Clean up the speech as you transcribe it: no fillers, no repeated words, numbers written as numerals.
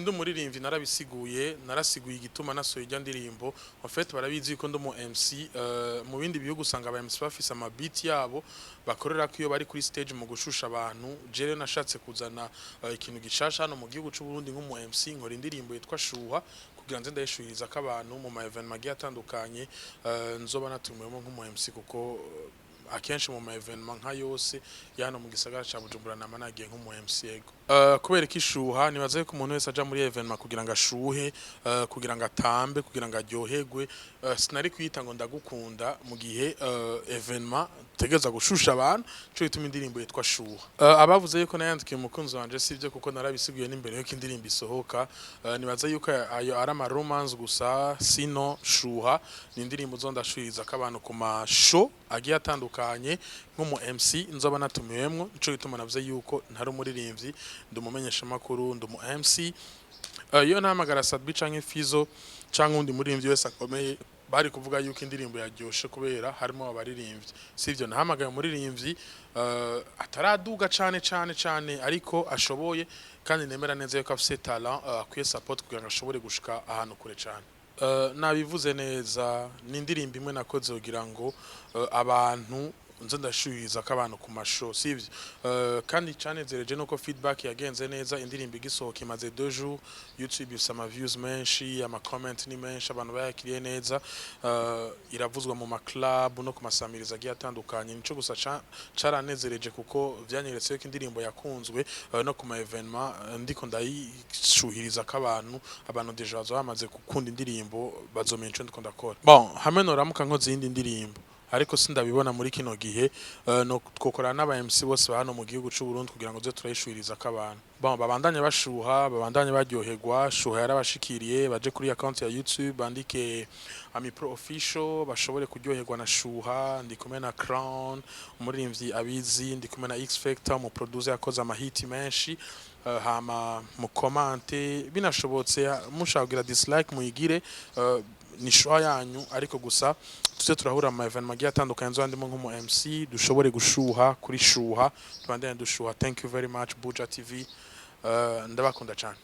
sindi umuririmbyi narabisiguye narasiguye igituma nasohoye ijya ndirimbo en fait barabizi ko ndo mu MC mu bindi bihugu usanga aba MC bafise ama beat yabo bakorera ko iyo bari kuri stage mu gushusha abantu jere nashatse kuzana ikintu gishasha hano mu gihugu cy'u Burundi nk'umu MC nkora indirimbo yitwa Shuha kugira nze ndayishuririza ko abantu mu ma event magiye atandukanye nzoba natumwemo nk'umu MC kuko akenshi mu ma evenement nka yose yano mu gisagara ca Bujumbura namanagiye nk'umu MC yego kubera ikishuha nibaza ko umuntu wese aja muri evenement kugira ngo ashuhe kugira ngo atambe kugira ngo aryoherwe sinari kwita ngo ndagukunda mu gihe evenement tegeza gushusha abantu cyo bituma indirimbo yitwa Shuha abavuze yuko nayandikiye umukunzi wanje sivyo kuko narabisiguye n'imbere yuko indirimbo isohoka nibaza yuko ayo ari ama romance gusa sino Shuha ni indirimbo zondashuriza ko abantu ku ma show agiye atandukanye nk'umu MC nzoba natumiwemwo ico gituma navuze yuko ntari umuririmbyi ndumumenyesha makuru ndumu MC iyo nahamagara Sadbi canke Fizo canke undi muririmbyi wese akomeye bari kuvuga yuko indirimbo yaryoshe kubera harimo abaririmbyi sivyo nahamagaye umuririmbyi ataraduga cane ariko ashoboye kandi nemera neza yuko afise talent akwiye support kugira ngo ashobore gushika ahantu kure cane nabivuze neza ni indirimbo imwe nakoze kugira ngo abantu nze ndashuriza ko abantu ku masho sivyo kandi canezereje nuko feedback yagenze neza indirimbo igisohoka imaze 2 jours YouTube ifite ama views menshi ama comment ni menshi abantu bayakiriye neza iravuzwa mu ma club no ku masamiriza agiye atandukanye nico gusa caranezereje kuko vyanyeretse ko indirimbo yakunzwe no ku ma evenement ndiko ndayishuhiriza ko abantu deja bamaze gukunda indirimbo bazomenya ico ndiko ndakora bon hamwe no ramuka nkoze indi ndirimbo ariko sindabibona muri kino gihe no twokora n'aba MC bose hano mu gihugu cy'u Burundi kugira ngo zo turayishuririza ko abantu babandanye bashuha babandanye baryoherwa shuha yarabashikiriye baje kuri account ya YouTube bandike Ami Pro Official bashobore kuryoherwa na shuha ndi kumwe na Crown umuririmbyi abizi ndi kumwe na X Factor mu producer yakoze ama hit menshi hama mu comment binashobotse mushagira dislike muyigire ni show yanyu ariko gusa tuze turahura mu event magiye atandukanye nzo ndimo nk'umu MC dushobore gushuha kuri shuha tubandanye dushuha thank you very much Buja TV ndabakunda cyane